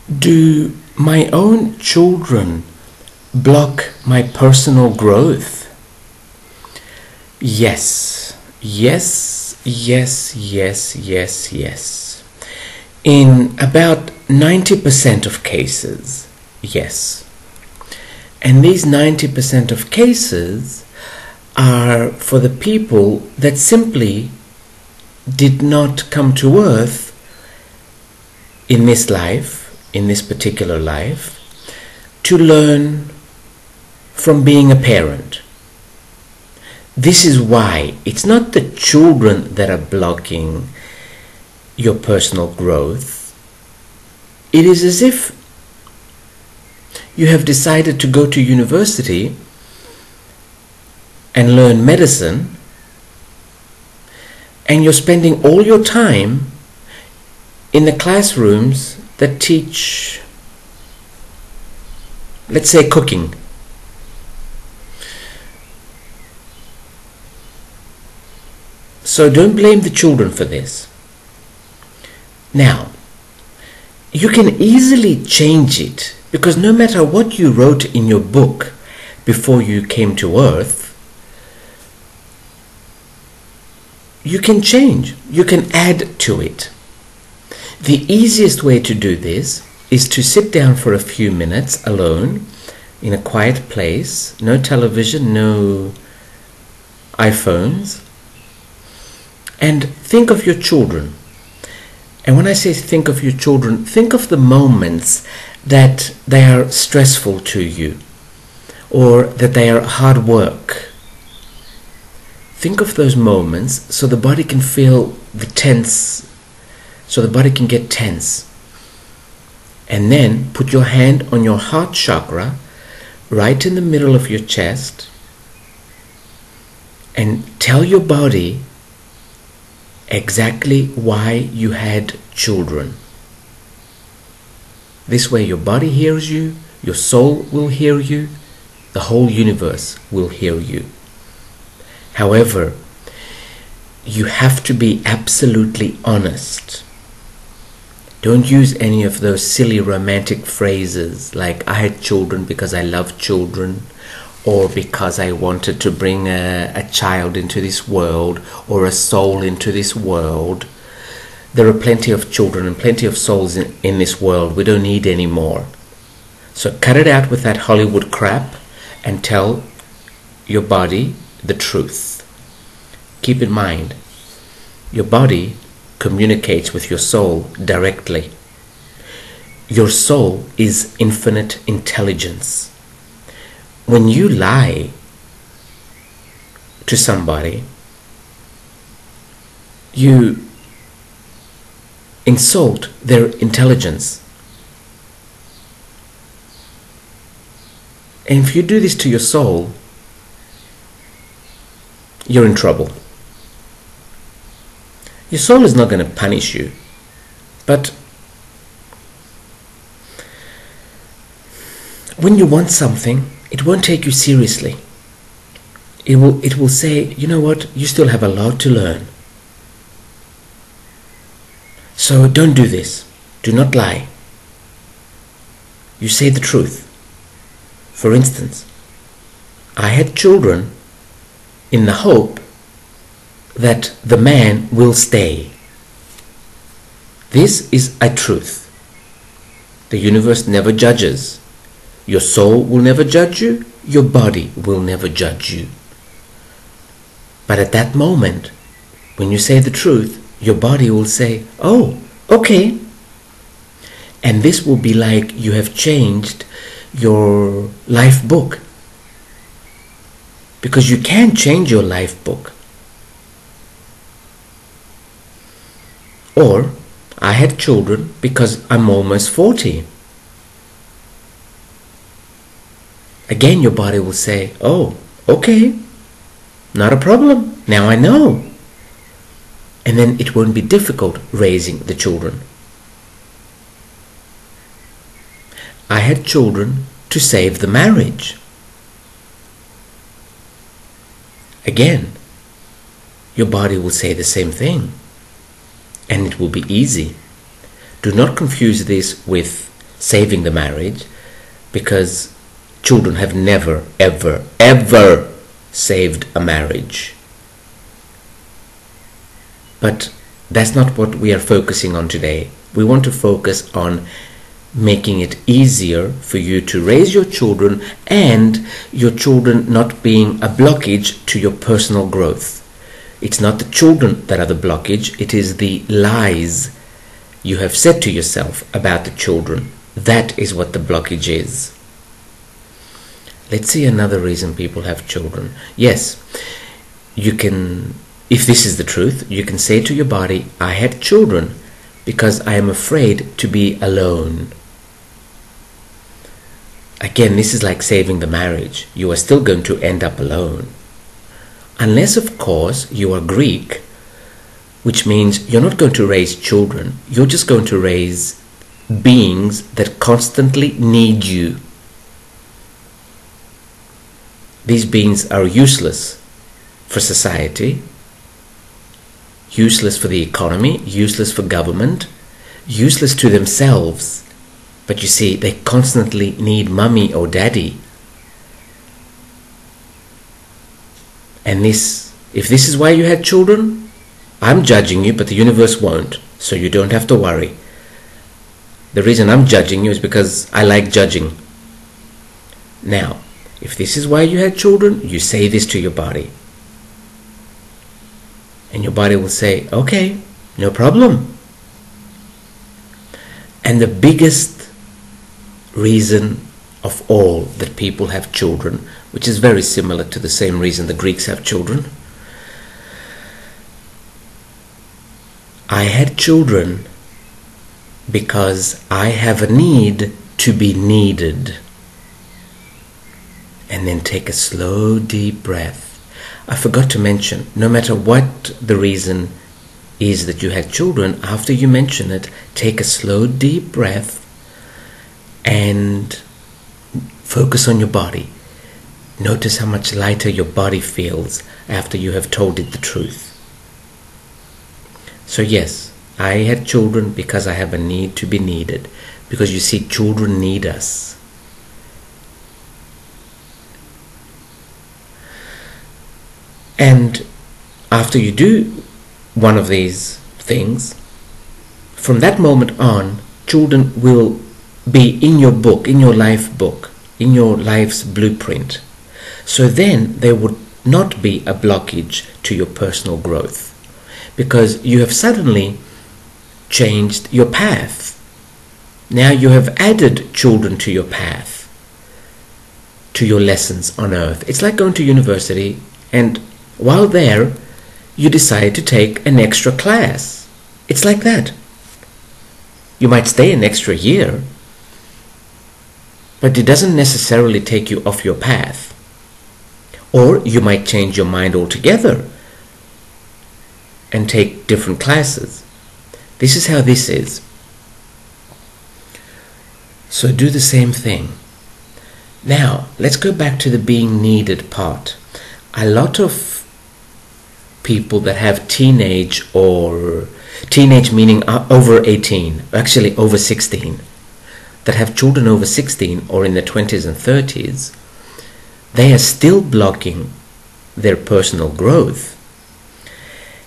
Do my own children block my personal growth? Yes, yes, yes, yes, yes, yes. In about 90% of cases, yes. And these 90% of cases are for the people that simply did not come to earth in this life, in this particular life, to learn from being a parent. This is why it's not the children that are blocking your personal growth. It is as if you have decided to go to university and learn medicine, and you're spending all your time in the classrooms that teach, let's say, cooking. So don't blame the children for this. Now, you can easily change it, because no matter what you wrote in your book before you came to earth, you can change, you can add to it. The easiest way to do this is to sit down for a few minutes alone in a quiet place, no television, no iPhones, and think of your children. And when I say think of your children, think of the moments that they are stressful to you, or that they are hard work. Think of those moments so the body can feel the tense, so the body can get tense. And then put your hand on your heart chakra, right in the middle of your chest, and tell your body exactly why you had children. This way your body hears you, your soul will hear you, the whole universe will hear you. However, you have to be absolutely honest. Don't use any of those silly romantic phrases like I had children because I love children, or because I wanted to bring a child into this world, or a soul into this world. There are plenty of children and plenty of souls in this world. We don't need any more. So cut it out with that Hollywood crap and tell your body the truth. Keep in mind, your body communicates with your soul directly. Your soul is infinite intelligence. When you lie to somebody, you insult their intelligence. And if you do this to your soul, you're in trouble. Your soul is not going to punish you, but when you want something, it won't take you seriously. It will say, you know what, you still have a lot to learn. So don't do this. Do not lie. You say the truth. For instance, I had children in the hope that the man will stay. This is a truth. The universe never judges. Your soul will never judge you. Your body will never judge you. But at that moment, when you say the truth, your body will say, oh, okay. And this will be like you have changed your life book. Because you can change your life book. Or, I had children because I'm almost 40. Again, your body will say, oh, okay, not a problem, now I know. And then it won't be difficult raising the children. I had children to save the marriage. Again, your body will say the same thing, and it will be easy. Do not confuse this with saving the marriage, because children have never, ever, ever saved a marriage. But that's not what we are focusing on today. We want to focus on making it easier for you to raise your children, and your children not being a blockage to your personal growth. It's not the children that are the blockage, it is the lies you have said to yourself about the children. That is what the blockage is. Let's see another reason people have children. Yes, you can, if this is the truth, you can say to your body, I had children because I am afraid to be alone. Again, this is like saving the marriage. You are still going to end up alone. Unless, of course, you are Greek, which means you're not going to raise children. You're just going to raise beings that constantly need you. These beings are useless for society, useless for the economy, useless for government, useless to themselves. But you see, they constantly need mummy or daddy. And if this is why you had children, I'm judging you, but the universe won't, so you don't have to worry. The reason I'm judging you is because I like judging. Now, if this is why you had children, you say this to your body. And your body will say, okay, no problem. And the biggest reason of all that people have children, which is very similar to the same reason the Greeks have children. I had children because I have a need to be needed. And then take a slow, deep breath. I forgot to mention, no matter what the reason is that you had children, after you mention it, take a slow, deep breath and focus on your body. Notice how much lighter your body feels after you have told it the truth. So yes, I had children because I have a need to be needed. Because you see, children need us. And after you do one of these things, from that moment on, children will be in your book, in your life book, in your life's blueprint. So then there would not be a blockage to your personal growth, because you have suddenly changed your path. Now you have added children to your path, to your lessons on earth. It's like going to university, and while there, you decide to take an extra class. It's like that. You might stay an extra year, but it doesn't necessarily take you off your path. Or you might change your mind altogether and take different classes. This is how this is. So do the same thing. Now, let's go back to the being needed part. A lot of people that have teenage meaning over 18, actually over 16, that have children over 16 or in their 20s and 30s, they are still blocking their personal growth.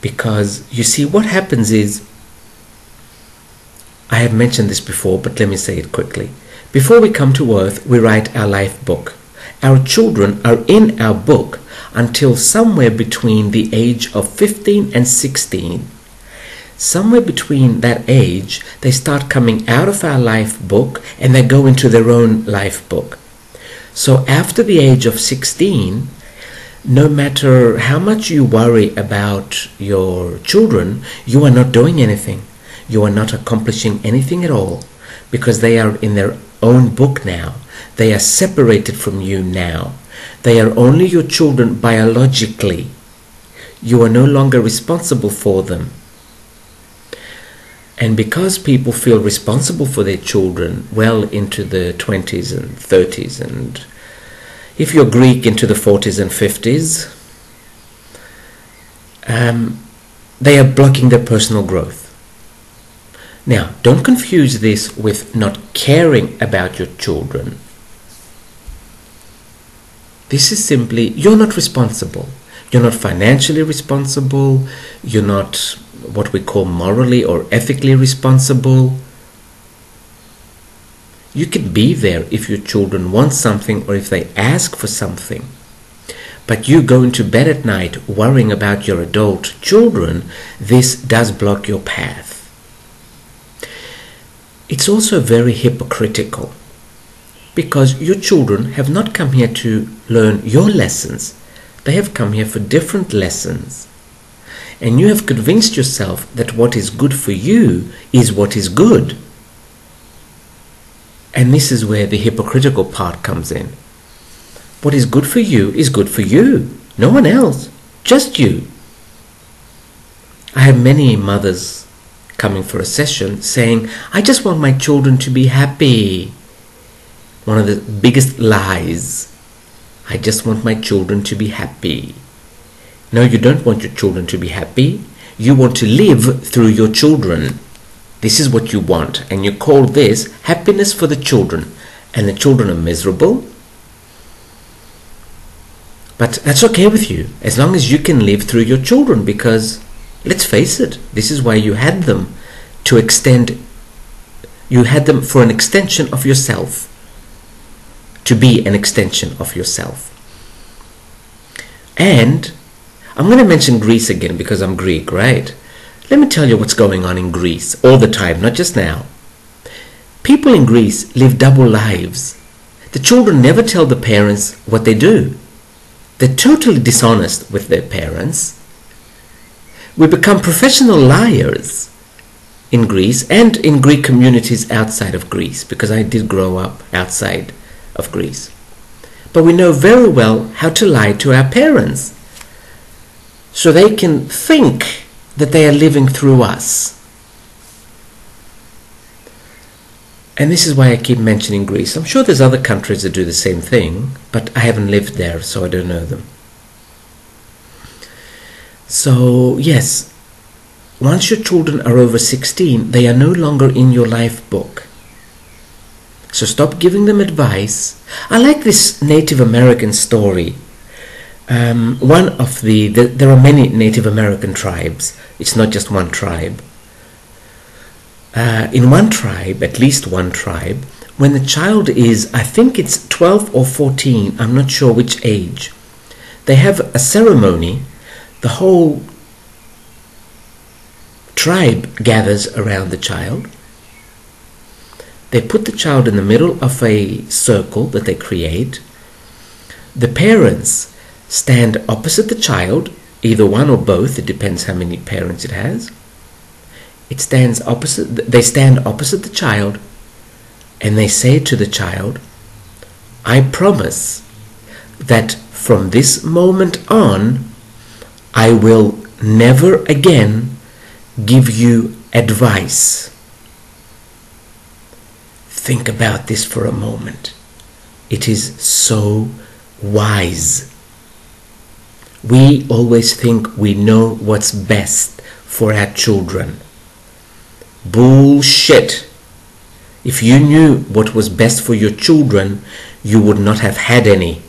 Because you see, what happens is, I have mentioned this before, but let me say it quickly. Before we come to earth, we write our life book. Our children are in our book until somewhere between the age of 15 and 16. Somewhere between that age, they start coming out of our life book and they go into their own life book. So after the age of 16, no matter how much you worry about your children, you are not doing anything. You are not accomplishing anything at all, because they are in their own book now. They are separated from you now. They are only your children biologically. You are no longer responsible for them. And because people feel responsible for their children well into the 20s and 30s, and if you're Greek, into the 40s and 50s, they are blocking their personal growth. Now, don't confuse this with not caring about your children. This is simply, you're not responsible. You're not financially responsible. You're not what we call morally or ethically responsible. You can be there if your children want something or if they ask for something. But you going to bed at night worrying about your adult children, this does block your path. It's also very hypocritical, because your children have not come here to learn your lessons. They have come here for different lessons. And you have convinced yourself that what is good for you is what is good. And this is where the hypocritical part comes in. What is good for you is good for you. No one else. Just you. I have many mothers coming for a session saying, I just want my children to be happy. One of the biggest lies. I just want my children to be happy. No, you don't want your children to be happy. You want to live through your children. This is what you want, and you call this happiness for the children. And the children are miserable. But that's okay with you, as long as you can live through your children, because let's face it, this is why you had them, to extend. You had them for an extension of yourself, to be an extension of yourself. And I'm going to mention Greece again because I'm Greek, right? Let me tell you what's going on in Greece all the time, not just now. People in Greece live double lives. The children never tell the parents what they do. They're totally dishonest with their parents. We become professional liars in Greece and in Greek communities outside of Greece, because I did grow up outside of Greece. But we know very well how to lie to our parents, so they can think that they are living through us. And this is why I keep mentioning Greece. I'm sure there's other countries that do the same thing, but I haven't lived there, so I don't know them. So, yes, once your children are over 16, they are no longer in your life book. So stop giving them advice. I like this Native American story. There are many Native American tribes. It's not just one tribe. In one tribe, at least one tribe, when the child is, I think it's 12 or 14, I'm not sure which age, they have a ceremony. The whole tribe gathers around the child. They put the child in the middle of a circle that they create. The parents stand opposite the child, either one or both, it depends how many parents it has. They stand opposite the child, and they say to the child, I promise that from this moment on, I will never again give you advice. Think about this for a moment. It is so wise. We always think we know what's best for our children. Bullshit. If you knew what was best for your children, you would not have had any.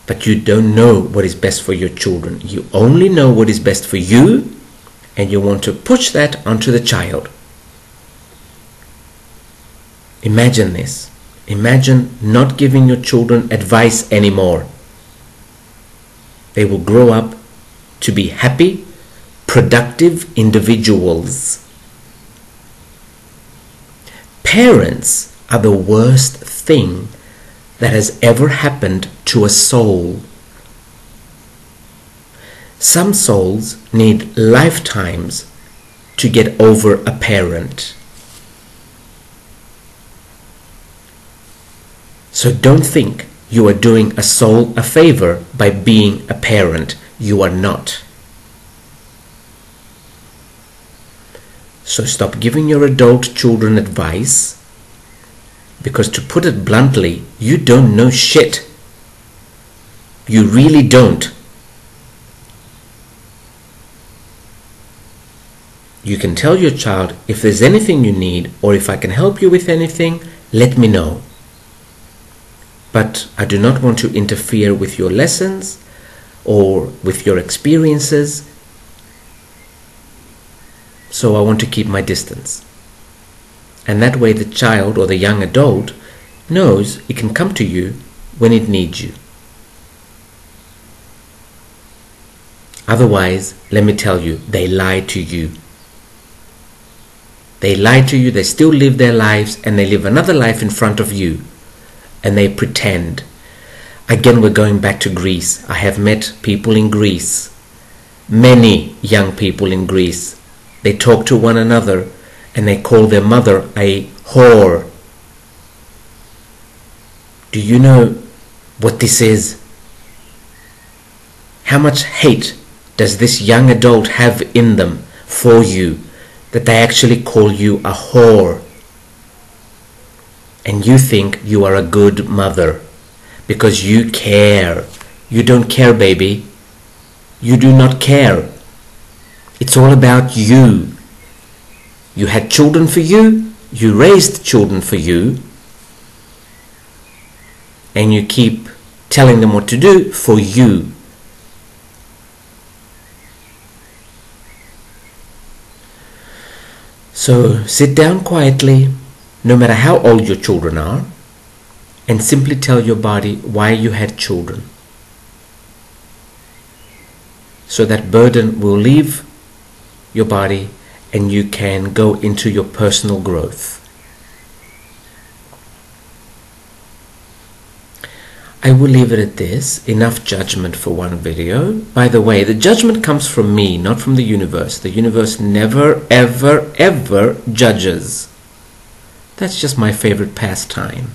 But you don't know what is best for your children. You only know what is best for you, and you want to push that onto the child. Imagine this. Imagine not giving your children advice anymore. They will grow up to be happy, productive individuals. Parents are the worst thing that has ever happened to a soul. Some souls need lifetimes to get over a parent. So don't think you are doing a soul a favor by being a parent. You are not. So stop giving your adult children advice, because to put it bluntly, you don't know shit. You really don't. You can tell your child, if there's anything you need or if I can help you with anything, let me know. But I do not want to interfere with your lessons or with your experiences, so I want to keep my distance. And that way the child or the young adult knows it can come to you when it needs you. Otherwise, let me tell you, they lie to you. They lie to you, they still live their lives, and they live another life in front of you. And they pretend. Again, we're going back to Greece. I have met people in Greece, many young people in Greece. They talk to one another and they call their mother a whore. Do you know what this is? How much hate does this young adult have in them for you that they actually call you a whore? And you think you are a good mother because you care. You don't care, baby. You do not care. It's all about you. You had children for you. You raised children for you. And you keep telling them what to do for you. So sit down quietly, no matter how old your children are, and simply tell your body why you had children. So that burden will leave your body and you can go into your personal growth. I will leave it at this. Enough judgment for one video. By the way, the judgment comes from me, not from the universe. The universe never, ever, ever judges. That's just my favorite pastime.